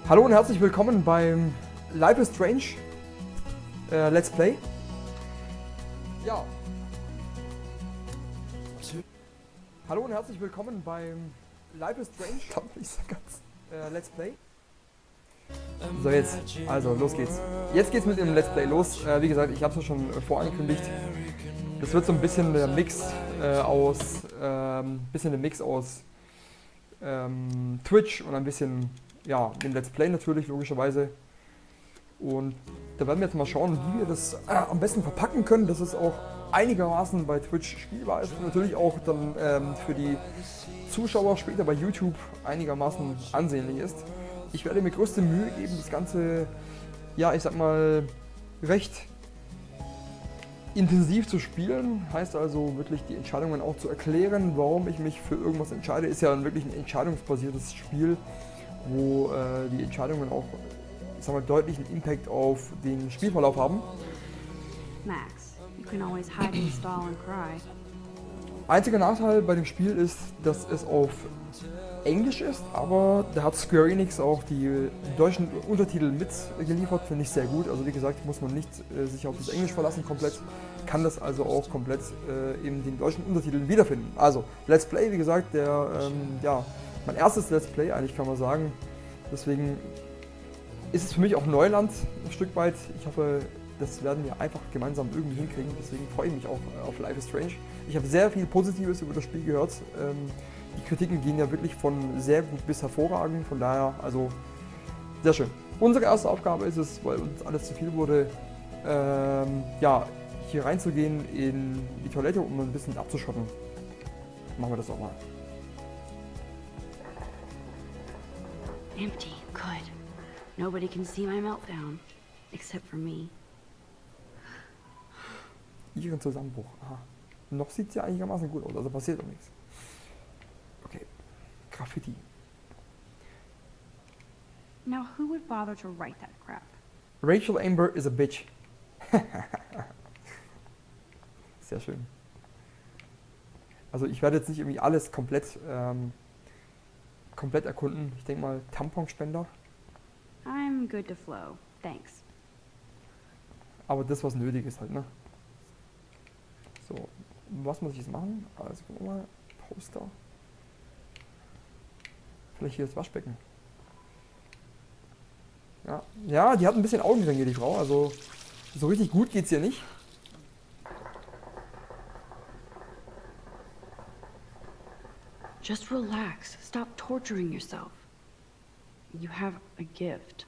Hallo und herzlich willkommen beim Life is Strange Let's Play. Ja. Hallo und herzlich willkommen beim Life is Strange Let's Play. So jetzt, also los geht's. Jetzt geht's mit dem Let's Play los. Wie gesagt, ich habe es ja schon vorangekündigt. Das wird so ein bisschen der Mix aus Twitch und ein bisschen dem Let's Play natürlich logischerweise. Und da werden wir jetzt mal schauen, wie wir das am besten verpacken können, dass es auch einigermaßen bei Twitch spielbar ist und natürlich auch dann für die Zuschauer später bei YouTube einigermaßen ansehnlich ist. Ich werde mir größte Mühe geben, das Ganze, ich sag mal, recht intensiv zu spielen. Heißt also wirklich die Entscheidungen auch zu erklären, warum ich mich für irgendwas entscheide. Ist ja wirklich ein entscheidungsbasiertes Spiel, wo die Entscheidungen auch, ich sag mal, deutlichen Impact auf den Spielverlauf haben. Max, you can always hide in the stall and cry. Einziger Nachteil bei dem Spiel ist, dass es auf Englisch ist, aber da hat Square Enix auch die deutschen Untertitel mitgeliefert, finde ich sehr gut. Also wie gesagt, muss man nicht sich auf das Englisch verlassen komplett, kann das also auch komplett in den deutschen Untertiteln wiederfinden. Also Let's Play, wie gesagt, mein erstes Let's Play eigentlich, kann man sagen. Deswegen ist es für mich auch Neuland ein Stück weit. Ich hoffe, das werden wir einfach gemeinsam irgendwie hinkriegen. Deswegen freue ich mich auch auf Life is Strange. Ich habe sehr viel Positives über das Spiel gehört. Die Kritiken gehen ja wirklich von sehr gut bis hervorragend. Von daher, also sehr schön. Unsere erste Aufgabe ist es, weil uns alles zu viel wurde, hier reinzugehen in die Toilette, um ein bisschen abzuschotten. Machen wir das auch mal. Empty, good. Nobody can see my meltdown, except for me. Ihren Zusammenbruch. Aha. Noch sieht es ja einigermaßen gut aus, also passiert doch nichts. Okay. Graffiti. Now who would bother to write that crap? Rachel Amber is a bitch. Sehr schön. Also ich werde jetzt nicht irgendwie alles komplett erkunden. Ich denke mal Tamponspender. I'm good to flow, thanks. Aber das, was nötig ist halt, ne? So, was muss ich jetzt machen? Also gucken wir mal, Poster. Vielleicht hier das Waschbecken. Ja, die hat ein bisschen Augenringe, die Frau. Also so richtig gut geht's ihr nicht. Just relax. Stop torturing yourself. You have a gift.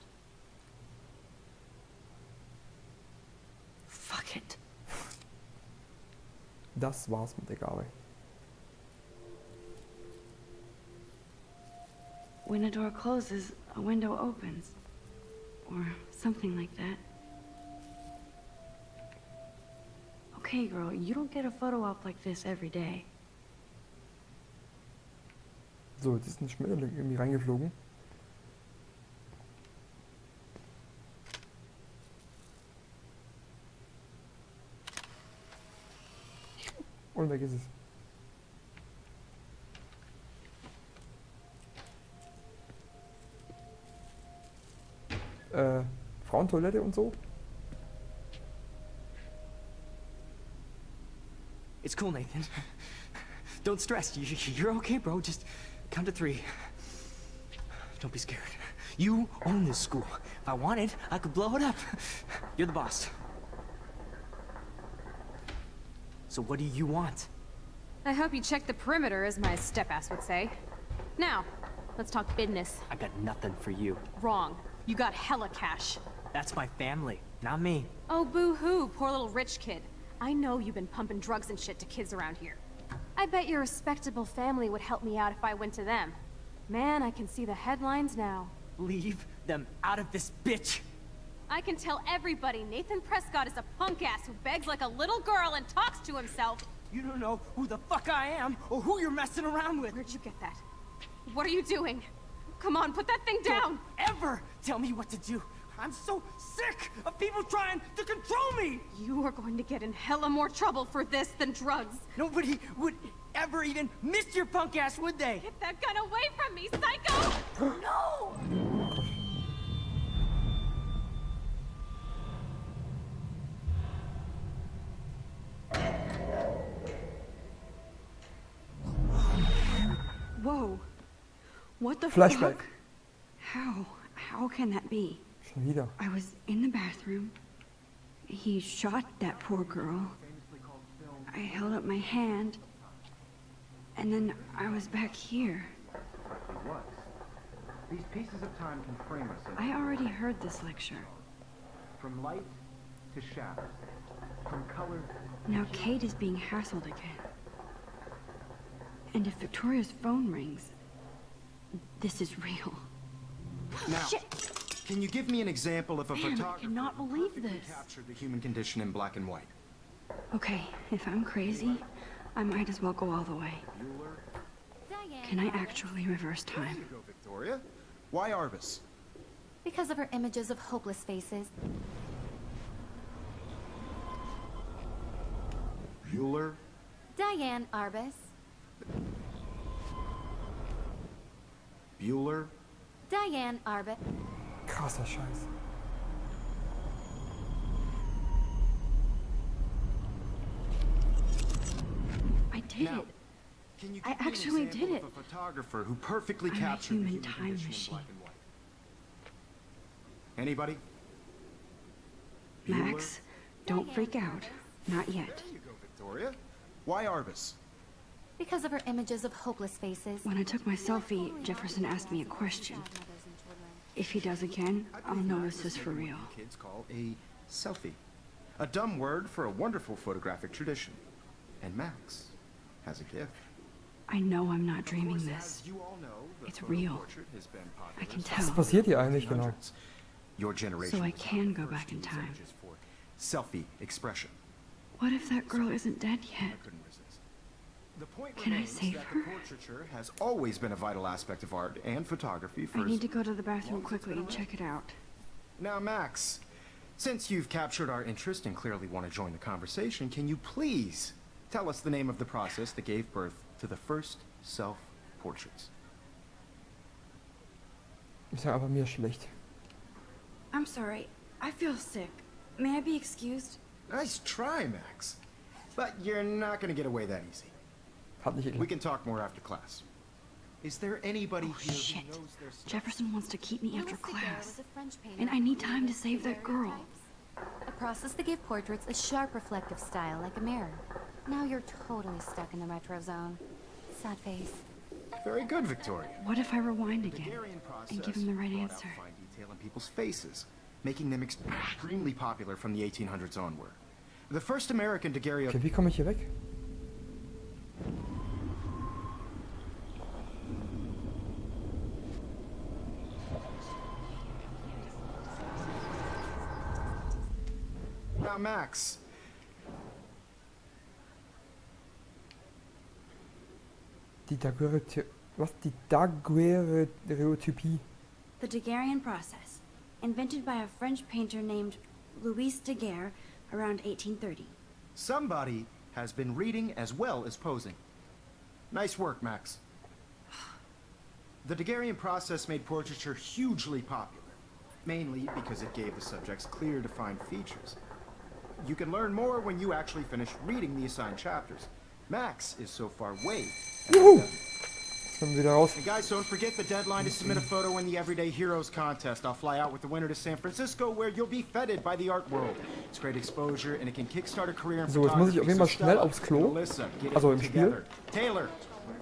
Fuck it. Das war's mit der Gabe. When a door closes, a window opens. Or something like that. Okay, girl, you don't get a photo op like this every day. So, jetzt ist ein Schmetterling irgendwie reingeflogen. Und weg ist es. Frauentoilette und so? It's cool, Nathan. Don't stress. You're okay, bro. Just count to 3. Don't be scared. You own this school. If I wanted, I could blow it up. You're the boss. So what do you want? I hope you checked the perimeter, as my step-ass would say. Now, let's talk business. I got nothing for you. Wrong. You got hella cash. That's my family, not me. Oh, boo-hoo, poor little rich kid. I know you've been pumping drugs and shit to kids around here. I bet your respectable family would help me out if I went to them. Man, I can see the headlines now. Leave them out of this, bitch! I can tell everybody Nathan Prescott is a punk-ass who begs like a little girl and talks to himself. You don't know who the fuck I am or who you're messing around with. Where'd you get that? What are you doing? Come on, put that thing down! Don't ever tell me what to do. I'm so sick of people trying to control me! You are going to get in hella more trouble for this than drugs. Nobody would ever even miss your punk ass, would they? Get that gun away from me, psycho! No! What the Flashback. fuck? How can that be? Schon wieder. I was in the bathroom. He shot that poor girl. I held up my hand. And then I was back here. He was. These pieces of time can frame us I already heard this lecture. from light to shadow, from color. Now Kate is being hassled again. And if Victoria's phone rings, this is real. Now, Shit! can you give me an example of a Man, I photographer cannot who believe perfectly this. captured the human condition in black and white? Okay, if I'm crazy, I might as well go all the way. Can I actually reverse There time? you go, Victoria. Why Arbus? Because of her images of hopeless faces. Bueller. Diane Arbus. Bueller. Diane Arbus. Krasser Scheiß. I did Now, it. can you I give me an actually example did of it. a photographer who perfectly I'm a captured the human human time condition machine. in black and white? Anybody? Max, don't freak out. Not yet. There you go, Victoria. Why Arbus? Because of her images of hopeless faces. When I took my selfie, Jefferson asked me a question. If he does again, I'll know this is for real. Kids call a selfie. A dumb word for a wonderful photographic tradition. And Max has a gift. I know I'm not Of dreaming course, this. as you all know, the It's photo real. portrait has been popular I can since tell. Was passiert hier eigentlich genau? 1800s. Your generation So I was can the go first back to in use time. images for selfie expression. What if that girl isn't dead yet? I couldn't resist. The point Can I remains save that her? the portraiture has always been a vital aspect of art and photography for I as need to go to the bathroom quickly and check it out. Now, Max, since you've captured our interest and clearly want to join the conversation, can you please tell us the name of the process that gave birth to the first self-portraits? Ist ja aber mir schlecht. I'm sorry. I feel sick. May I be excused? Nice try, Max. But you're not going to get away that easy. Hat nicht We geklappt. can talk more after class. Is there anybody Oh, here shit. who knows their stuff? Jefferson wants to keep me after Louis Daguerre class. was a French painter And I need who time to used save that Daguerrean girl. types. A process that gave portraits a sharp reflective style like a mirror. Now you're totally stuck in the retro zone. Sad face. Very good, Victoria. What if I rewind The again Daguerrean process and give him the right brought out answer? fine detail in people's faces, making them extremely popular from the 1800s onward. The first American daguerreotype Okay, wie komme ich hier weg? Now, Max, Die Daguerreotypie. Was? Die Daguerreotypie. The Daguerrean process, invented by a French painter named Louis Daguerre around 1830. somebody has been reading as well as posing. Nice work, Max. The Daguerrean process made portraiture hugely popular, mainly because it gave the subjects clear, defined features. You can learn more when you actually finish reading the assigned chapters. Max is so far way ahead Juhu! of them. Jetzt kommen wir wieder raus. And guys, don't forget the deadline to submit a photo in the Everyday Heroes contest. I'll fly out with the winner to San Francisco, where you'll be feted by the art world. It's great exposure, and it can kickstart a career in So, jetzt muss ich auf jeden Fall schnell aufs Klo. Melissa, get Also it im Spiel. together. Taylor,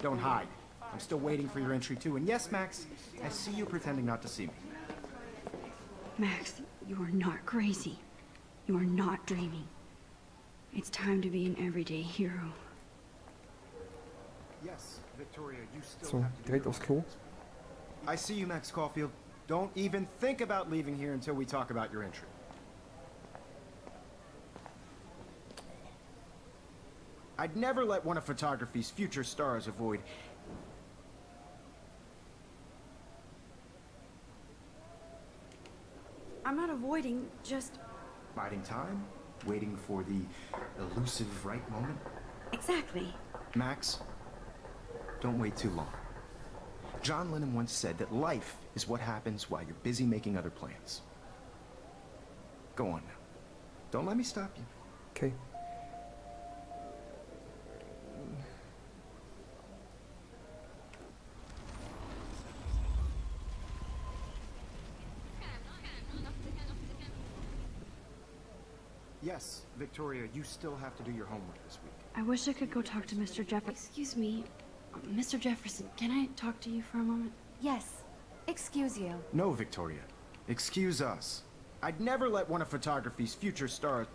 don't hide. I'm still waiting for your entry too. And yes, Max, I see you pretending not to see me. Max, you are not crazy. You are not dreaming. It's time to be an everyday hero. Yes, Victoria, you still So, have to do direkt your aufs Klo. I see you, Max Caulfield. Don't even think about leaving here until we talk about your entry. I'd never let one of photography's future stars avoid. I'm not avoiding, just... Biding time, waiting for the elusive right moment. Exactly. Max, don't wait too long. John Lennon once said that life is what happens while you're busy making other plans. Go on now. Don't let me stop you. Okay. Yes, Victoria, you still have to do your homework this week. I wish I could go talk to Mr. Jefferson. Excuse me, Mr. Jefferson, can I talk to you for a moment? Yes. Excuse you. No, Victoria. Excuse us. I'd never let one of photography's future stars...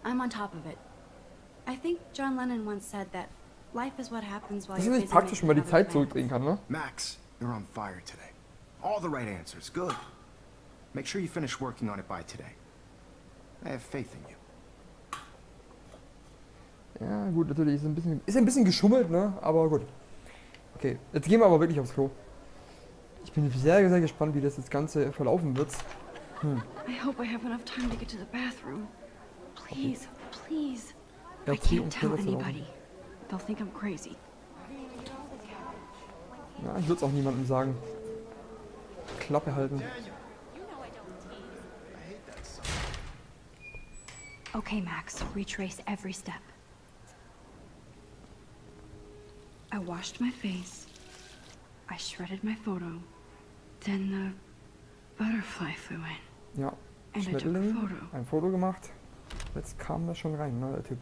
I'm on top of it. I think John Lennon once said that life is what happens while Das ist you're nicht busy praktisch, wenn man die making Zeit other zurückdrehen kann, ne? Max, you're on fire today. All the right answers. Good. Make sure you finish working on it by today. I have faith in you. Ja, gut, natürlich ist ein bisschen geschummelt, ne? Aber gut. Okay, jetzt gehen wir aber wirklich aufs Klo. Ich bin sehr, sehr gespannt, wie das Ganze verlaufen wird. I hope I have enough time to get to the bathroom. Please, please. Ja, I okay, can't tell das verlaufen. anybody. They'll think I'm crazy. Ja, ich würde es auch niemandem sagen. Klappe halten. Okay, Max, retrace every step. I washed my face. I shredded my photo. Then the butterfly flew in. Ja, And I took a Schmetterling, photo. ein Foto gemacht. Jetzt kam das schon rein, ne, der Typ.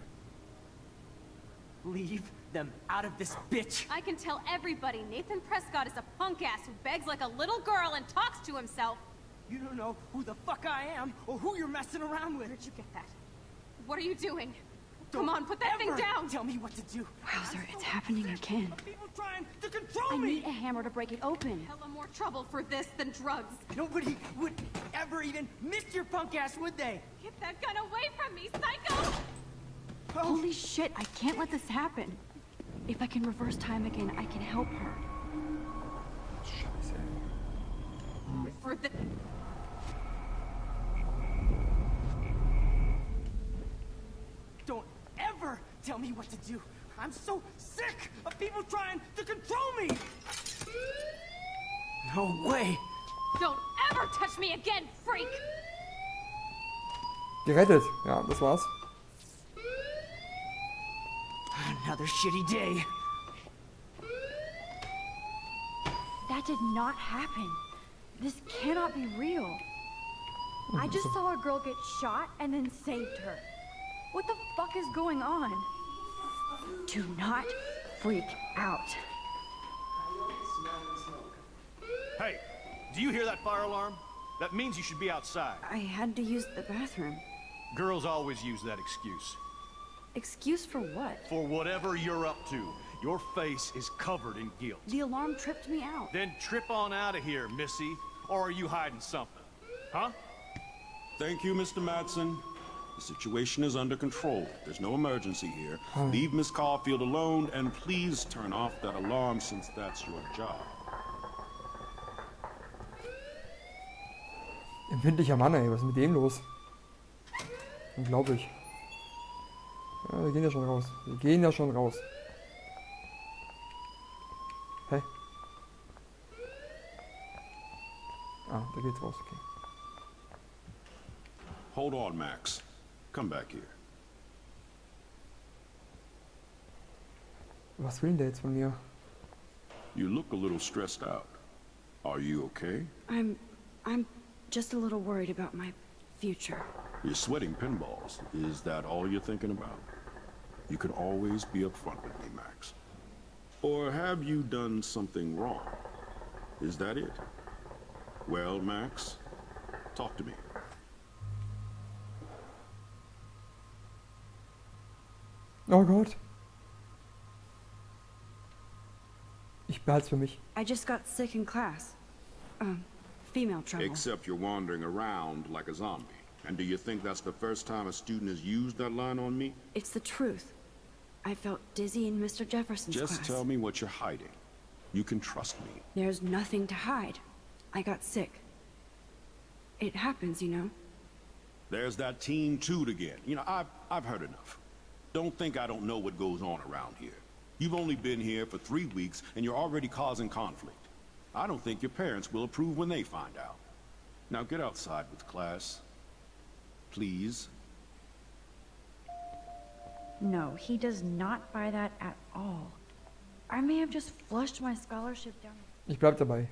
Leave them out of this bitch. I can tell everybody Nathan Prescott is a punk ass who begs like a little girl and talks to himself. You don't know who the fuck I am or who you're messing around with. Where'd you get that? What are you doing? Come on, put that thing Ever down! Tell me what to do. Wowzer, it's happening again. People trying to control I me. need a hammer to break it open. Hella more trouble for this than drugs. Nobody would ever even miss your punk ass, would they? Get that gun away from me, psycho! Holy shit, I can't let this happen. If I can reverse time again, I can help her. Scheiße. For the... Don't ever tell me what to do. I'm so sick of people trying to control me. No way. Don't ever touch me again, freak! Gerettet. Ja, das war's. Another shitty day. That did not happen. This cannot be real. I just saw a girl get shot and then saved her. What the fuck is going on? Do not freak out. Hey, do you hear that fire alarm? That means you should be outside. I had to use the bathroom. Girls always use that excuse. Excuse for what? For whatever you're up to, your face is covered in guilt. The alarm tripped me out. Then trip on out of here, Missy. Or are you hiding something? Huh? Thank you, Mr. Madsen. The situation is under control. There's no emergency here. Leave Miss Caulfield alone, and please turn off that alarm since that's your job. Empfindlicher Mann, ey. Was ist mit dem los? Unglaublich. Ja, wir gehen ja schon raus. Wir gehen ja schon raus. Hä? Ah, da geht's raus, okay. Hold on, Max. Come back here. Was will denn der jetzt von mir? You look a little stressed out. Are you okay? I'm just a little worried about my future. You're sweating pinballs. Is that all you're thinking about? You can always be upfront with me, Max. Or have you done something wrong? Is that it? Well, Max, talk to me. Oh Gott. Ich behalte es für mich. I just got sick in class. Female trouble. Except you're wandering around like a zombie. And do you think that's the first time a student has used that line on me? It's the truth. I felt dizzy in Mr. Jefferson's Just class. tell me what you're hiding. You can trust me. There's nothing to hide. I got sick. It happens, you know. There's that teen toot again. You know, I've heard enough. Don't think I don't know what goes on around here. You've only been here for 3 weeks, and you're already causing conflict. I don't think your parents will approve when they find out. Now get outside with class. Please. No, he does not buy that at all. I may have just flushed my scholarship down. Ich bleib dabei.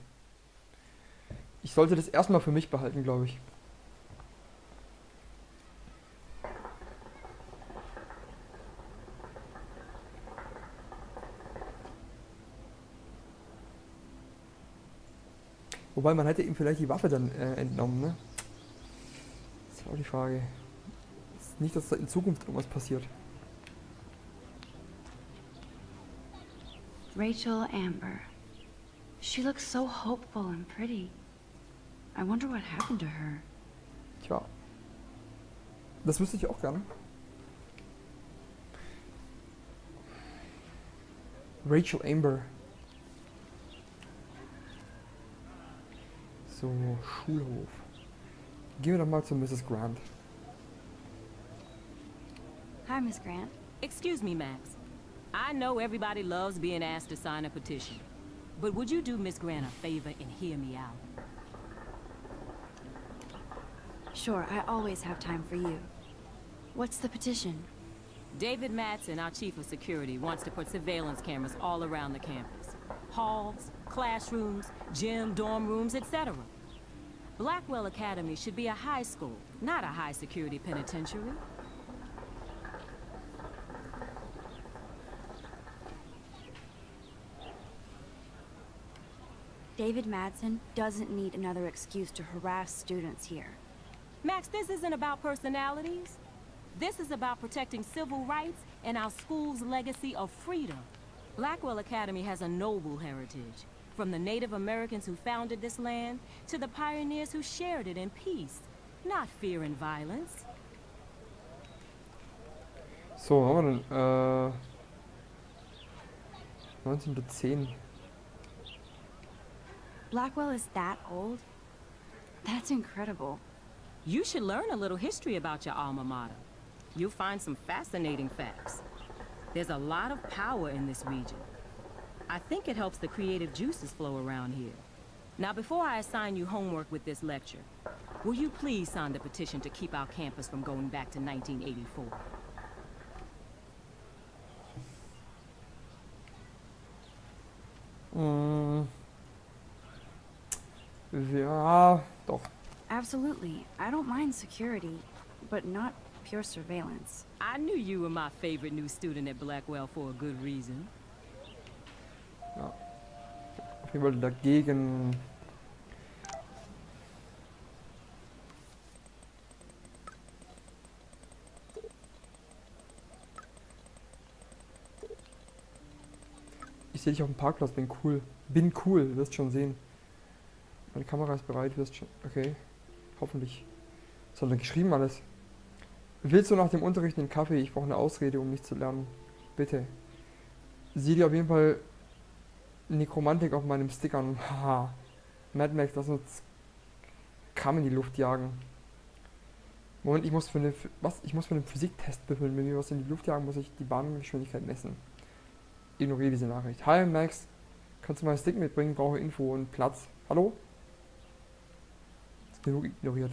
Ich sollte das erstmal für mich behalten, glaube ich. Wobei man hätte ihm vielleicht die Waffe dann entnommen, ne? Das ist auch die Frage. Ist nicht, dass da in Zukunft irgendwas passiert. Rachel Amber. She looks so hopeful and pretty. I wonder what happened to her. Tja. Das wüsste ich auch gerne. Rachel Amber. So, Schulhof. Gehen wir doch mal zu Mrs. Grant. Hi, Miss Grant. Excuse me, Max. I know everybody loves being asked to sign a petition. But would you do Miss Grant a favor and hear me out? Sure, I always have time for you. What's the petition? David Madsen, our chief of security, wants to put surveillance cameras all around the campus. Halls, classrooms, gym, dorm rooms, etc. Blackwell Academy should be a high school, not a high-security penitentiary. David Madsen doesn't need another excuse to harass students here. Max, this isn't about personalities. This is about protecting civil rights and our school's legacy of freedom. Blackwell Academy has a noble heritage, from the Native Americans who founded this land to the pioneers who shared it in peace, not fear and violence. So, haben wir denn? 1910. Blackwell is that old? That's incredible. You should learn a little history about your alma mater. You'll find some fascinating facts. There's a lot of power in this region. I think it helps the creative juices flow around here. Now, before I assign you homework with this lecture, will you please sign the petition to keep our campus from going back to 1984? Ja, doch. Absolutely. I don't mind security, but not pure surveillance. I knew you were my favorite new student at Blackwell for a good reason. Ja. Auf jeden Fall dagegen. Ich sehe dich auf dem Parkplatz, bin cool. Bin cool, wirst schon sehen. Meine Kamera ist bereit, wirst schon. Okay. Hoffentlich. Was hat er geschrieben alles? Willst du nach dem Unterricht einen Kaffee? Ich brauche eine Ausrede, um nicht zu lernen. Bitte. Sieh dir auf jeden Fall Nekromantik auf meinem Stick an. Haha. Mad Max, lass uns Kram in die Luft jagen. Moment, ich muss für einen Physiktest büffeln. Wenn wir was in die Luft jagen, muss ich die Bahngeschwindigkeit messen. Ignoriere diese Nachricht. Hi Max, kannst du meinen Stick mitbringen? Brauche Info und Platz. Hallo? Ist genug ignoriert.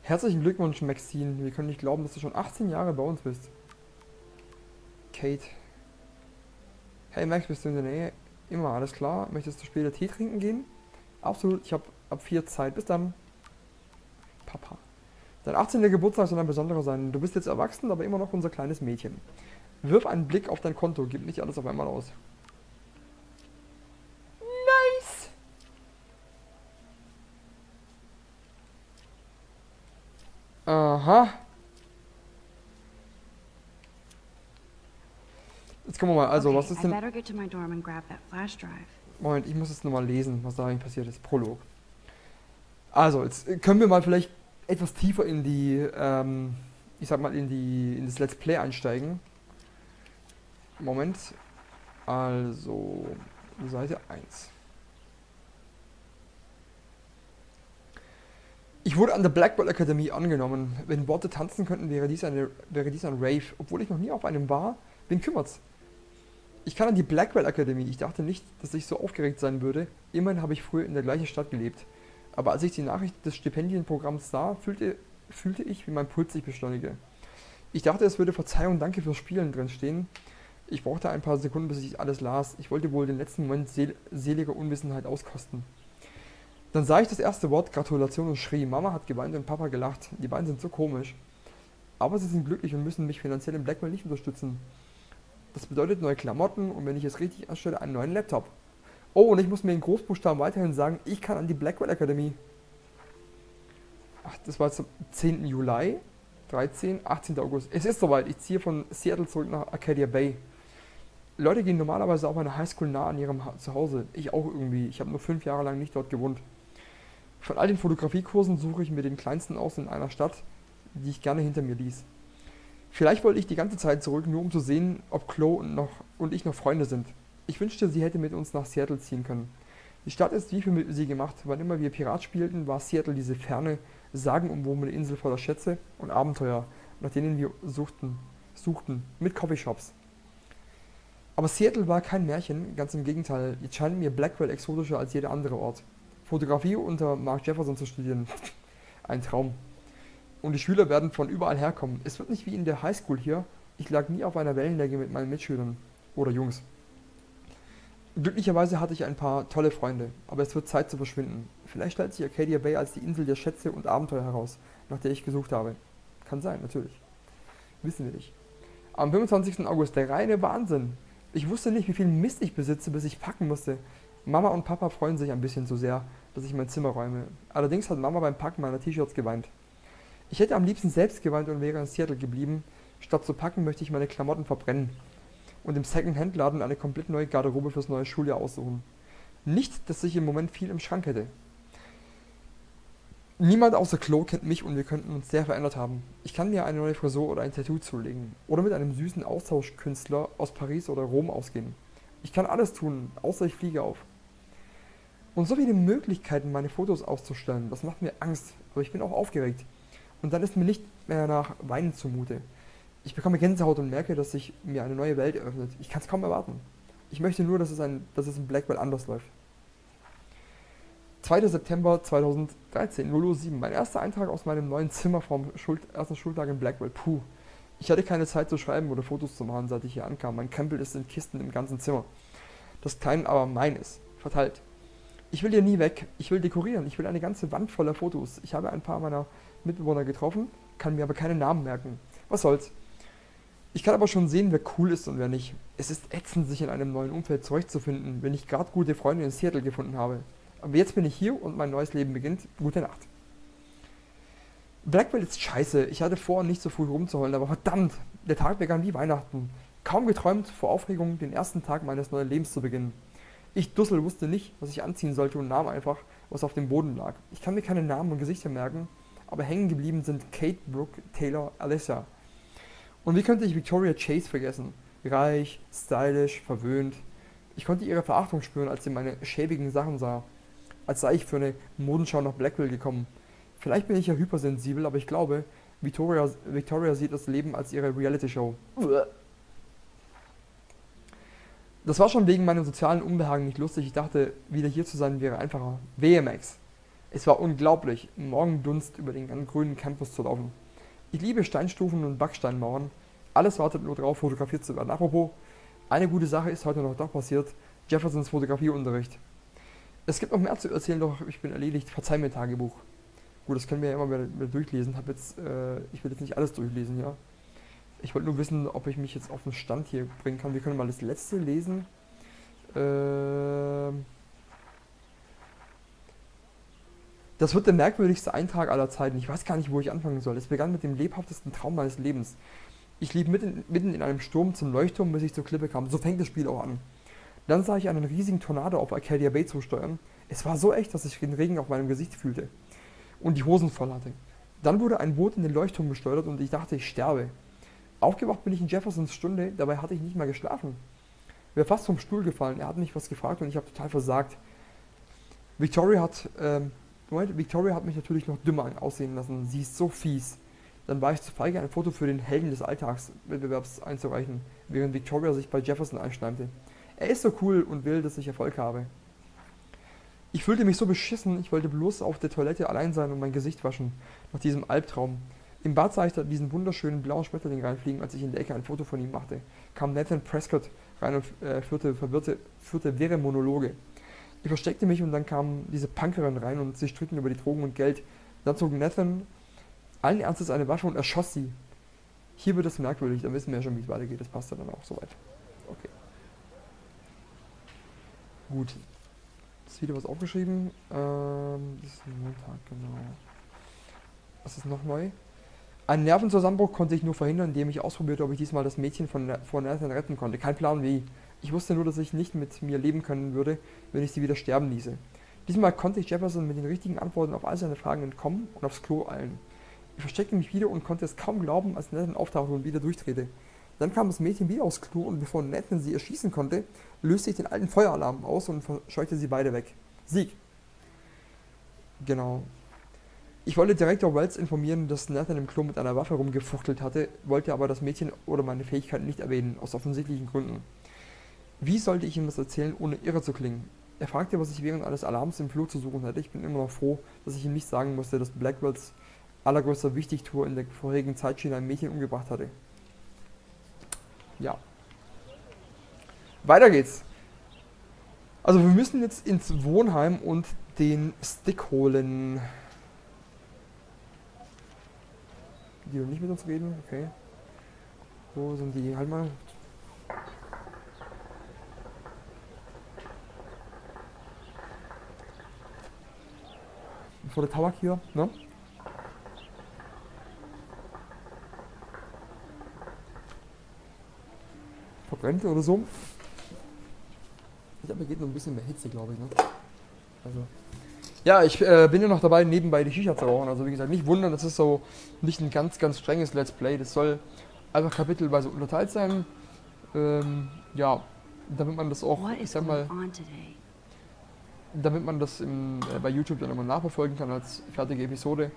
Herzlichen Glückwunsch, Maxine. Wir können nicht glauben, dass du schon 18 Jahre bei uns bist. Kate. Hey Max, bist du in der Nähe? Immer, alles klar. Möchtest du später Tee trinken gehen? Absolut, ich habe ab 4 Zeit. Bis dann. Papa. Dein 18. Geburtstag soll ein besonderer sein. Du bist jetzt erwachsen, aber immer noch unser kleines Mädchen. Wirf einen Blick auf dein Konto, gib nicht alles auf einmal aus. Nice! Aha. Jetzt gucken wir mal, also was ist denn... Moment, ich muss jetzt nochmal lesen, was da eigentlich passiert ist. Prolog. Also, jetzt können wir mal vielleicht etwas tiefer in die, ich sag mal, in das Let's Play einsteigen. Moment. Also, Seite 1. Ich wurde an der Blackwell Academy angenommen. Wenn Worte tanzen könnten, wäre dies ein Rave. Obwohl ich noch nie auf einem war, wen kümmert's? Ich kann an die Blackwell Academy. Ich dachte nicht, dass ich so aufgeregt sein würde. Immerhin habe ich früher in der gleichen Stadt gelebt. Aber als ich die Nachricht des Stipendienprogramms sah, fühlte ich, wie mein Puls sich beschleunigte. Ich dachte, es würde Verzeihung, danke fürs Spielen drin stehen. Ich brauchte ein paar Sekunden, bis ich alles las. Ich wollte wohl den letzten Moment seliger Unwissenheit auskosten. Dann sah ich das erste Wort, Gratulation, und schrie. Mama hat geweint und Papa gelacht. Die beiden sind so komisch. Aber sie sind glücklich und müssen mich finanziell in Blackwell nicht unterstützen. Das bedeutet neue Klamotten und wenn ich es richtig anstelle, einen neuen Laptop. Oh, und ich muss mir in Großbuchstaben weiterhin sagen, ich kann an die Blackwell Academy. Ach, das war jetzt am 10. Juli, 13, 18. August. Es ist soweit, ich ziehe von Seattle zurück nach Arcadia Bay. Leute gehen normalerweise auf eine Highschool nah an ihrem Zuhause. Ich auch irgendwie. Ich habe nur 5 Jahre lang nicht dort gewohnt. Von all den Fotografiekursen suche ich mir den kleinsten aus in einer Stadt, die ich gerne hinter mir ließ. Vielleicht wollte ich die ganze Zeit zurück, nur um zu sehen, ob Chloe und ich noch Freunde sind. Ich wünschte, sie hätte mit uns nach Seattle ziehen können. Die Stadt ist wie für sie gemacht. Wann immer wir Pirat spielten, war Seattle diese ferne, sagenumwobene Insel voller Schätze und Abenteuer, nach denen wir suchten, mit Coffeeshops. Aber Seattle war kein Märchen, ganz im Gegenteil. Jetzt scheint mir Blackwell exotischer als jeder andere Ort. Fotografie unter Mark Jefferson zu studieren. Ein Traum. Und die Schüler werden von überall herkommen. Es wird nicht wie in der Highschool hier. Ich lag nie auf einer Wellenlänge mit meinen Mitschülern. Oder Jungs. Glücklicherweise hatte ich ein paar tolle Freunde. Aber es wird Zeit zu verschwinden. Vielleicht stellt sich Arcadia Bay als die Insel der Schätze und Abenteuer heraus, nach der ich gesucht habe. Kann sein, natürlich. Wissen wir nicht. Am 25. August, der reine Wahnsinn. Ich wusste nicht, wie viel Mist ich besitze, bis ich packen musste. Mama und Papa freuen sich ein bisschen zu sehr, dass ich mein Zimmer räume. Allerdings hat Mama beim Packen meiner T-Shirts geweint. Ich hätte am liebsten selbst geweint und wäre in Seattle geblieben. Statt zu packen, möchte ich meine Klamotten verbrennen und im Second-Hand-Laden eine komplett neue Garderobe fürs neue Schuljahr aussuchen. Nicht, dass ich im Moment viel im Schrank hätte. Niemand außer Chloe kennt mich und wir könnten uns sehr verändert haben. Ich kann mir eine neue Frisur oder ein Tattoo zulegen. Oder mit einem süßen Austauschkünstler aus Paris oder Rom ausgehen. Ich kann alles tun, außer ich fliege auf. Und so viele Möglichkeiten, meine Fotos auszustellen, das macht mir Angst, aber ich bin auch aufgeregt. Und dann ist mir nicht mehr nach Weinen zumute. Ich bekomme Gänsehaut und merke, dass sich mir eine neue Welt öffnet. Ich kann es kaum erwarten. Ich möchte nur, dass es in Blackwell anders läuft. 2. September 2013, 0:07 Uhr. Mein erster Eintrag aus meinem neuen Zimmer vom ersten Schultag in Blackwell. Puh. Ich hatte keine Zeit zu schreiben oder Fotos zu machen, seit ich hier ankam. Mein Krempel ist in Kisten im ganzen Zimmer. Das kleine aber mein ist. Verteilt. Ich will hier nie weg. Ich will dekorieren. Ich will eine ganze Wand voller Fotos. Ich habe ein paar meiner Mitbewohner getroffen, kann mir aber keine Namen merken. Was soll's. Ich kann aber schon sehen, wer cool ist und wer nicht. Es ist ätzend, sich in einem neuen Umfeld zurechtzufinden, wenn ich gerade gute Freunde in Seattle gefunden habe. Aber jetzt bin ich hier und mein neues Leben beginnt. Gute Nacht. Blackwell ist scheiße. Ich hatte vor, nicht so früh rumzuheulen, aber verdammt, der Tag begann wie Weihnachten. Kaum geträumt, vor Aufregung, den ersten Tag meines neuen Lebens zu beginnen. Ich Dussel wusste nicht, was ich anziehen sollte und nahm einfach, was auf dem Boden lag. Ich kann mir keine Namen und Gesichter merken, aber hängen geblieben sind Kate, Brooke, Taylor, Alyssa. Und wie könnte ich Victoria Chase vergessen? Reich, stylisch, verwöhnt. Ich konnte ihre Verachtung spüren, als sie meine schäbigen Sachen sah. Als sei ich für eine Modenschau nach Blackwell gekommen. Vielleicht bin ich ja hypersensibel, aber ich glaube, Victoria sieht das Leben als ihre Reality-Show. Das war schon wegen meinem sozialen Unbehagen nicht lustig. Ich dachte, wieder hier zu sein wäre einfacher. WMX. Es war unglaublich, im Morgendunst über den grünen Campus zu laufen. Ich liebe Steinstufen und Backsteinmauern. Alles wartet nur darauf, fotografiert zu werden. Apropos, eine gute Sache ist heute noch doch passiert. Jeffersons Fotografieunterricht. Es gibt noch mehr zu erzählen, doch ich bin erledigt. Verzeih mir Tagebuch. Gut, das können wir ja immer wieder durchlesen. Ich will jetzt nicht alles durchlesen, ja. Ich wollte nur wissen, ob ich mich jetzt auf den Stand hier bringen kann. Wir können mal das letzte lesen. Das wird der merkwürdigste Eintrag aller Zeiten. Ich weiß gar nicht, wo ich anfangen soll. Es begann mit dem lebhaftesten Traum meines Lebens. Ich lief mitten in einem Sturm zum Leuchtturm, bis ich zur Klippe kam. So fängt das Spiel auch an. Dann sah ich einen riesigen Tornado auf Arcadia Bay zusteuern. Es war so echt, dass ich den Regen auf meinem Gesicht fühlte und die Hosen voll hatte. Dann wurde ein Boot in den Leuchtturm gesteuert und ich dachte, ich sterbe. Aufgewacht bin ich in Jeffersons Stunde, dabei hatte ich nicht mal geschlafen. Ich wäre fast vom Stuhl gefallen, er hat mich was gefragt und ich habe total versagt. Victoria hat mich natürlich noch dümmer aussehen lassen, sie ist so fies. Dann war ich zu feige, ein Foto für den Helden des Alltagswettbewerbs einzureichen, während Victoria sich bei Jefferson einschneimte. Er ist so cool und will, dass ich Erfolg habe. Ich fühlte mich so beschissen, ich wollte bloß auf der Toilette allein sein und mein Gesicht waschen, nach diesem Albtraum. Im Bad sah ich da diesen wunderschönen blauen Schmetterling reinfliegen, als ich in der Ecke ein Foto von ihm machte. Kam Nathan Prescott rein und führte wirre Monologe. Ich versteckte mich und dann kam diese Punkerin rein und sie stritten über die Drogen und Geld. Dann zog Nathan allen Ernstes eine Waffe und erschoss sie. Hier wird es merkwürdig, dann wissen wir ja schon, wie es weitergeht. Das passt ja dann auch soweit. Okay. Gut. Das Video was aufgeschrieben. Das ist ein Montag, genau. Was ist noch neu? Einen Nervenzusammenbruch konnte ich nur verhindern, indem ich ausprobierte, ob ich diesmal das Mädchen vor Nathan retten konnte. Kein Plan wie. Ich wusste nur, dass ich nicht mit mir leben können würde, wenn ich sie wieder sterben ließe. Diesmal konnte ich Jefferson mit den richtigen Antworten auf all seine Fragen entkommen und aufs Klo eilen. Ich versteckte mich wieder und konnte es kaum glauben, als Nathan auftauchte und wieder durchdrehte. Dann kam das Mädchen wieder aufs Klo und bevor Nathan sie erschießen konnte, löste ich den alten Feueralarm aus und verscheuchte sie beide weg. Sieg! Genau. Ich wollte Direktor Wells informieren, dass Nathan im Klo mit einer Waffe rumgefuchtelt hatte, wollte aber das Mädchen oder meine Fähigkeiten nicht erwähnen, aus offensichtlichen Gründen. Wie sollte ich ihm das erzählen, ohne irre zu klingen? Er fragte, was ich während eines Alarms im Flur zu suchen hatte. Ich bin immer noch froh, dass ich ihm nicht sagen musste, dass Blackwells allergrößter Wichtigtour in der vorherigen Zeitschiene ein Mädchen umgebracht hatte. Ja. Weiter geht's. Also wir müssen jetzt ins Wohnheim und den Stick holen. Die will nicht mit uns reden, okay. Wo sind die? Halt mal. Vor der Tabak hier, ne? Verbrennt oder so. Ich glaube, mir geht noch ein bisschen mehr Hitze, glaube ich, ne? Also. Ja, ich bin ja noch dabei, nebenbei die Shisha zu rauchen. Also wie gesagt, nicht wundern, das ist so nicht ein ganz, ganz strenges Let's Play. Das soll einfach kapitelweise unterteilt sein. Ja, damit man das auch, ich sag mal, damit man das bei YouTube dann immer nachverfolgen kann als fertige Episode.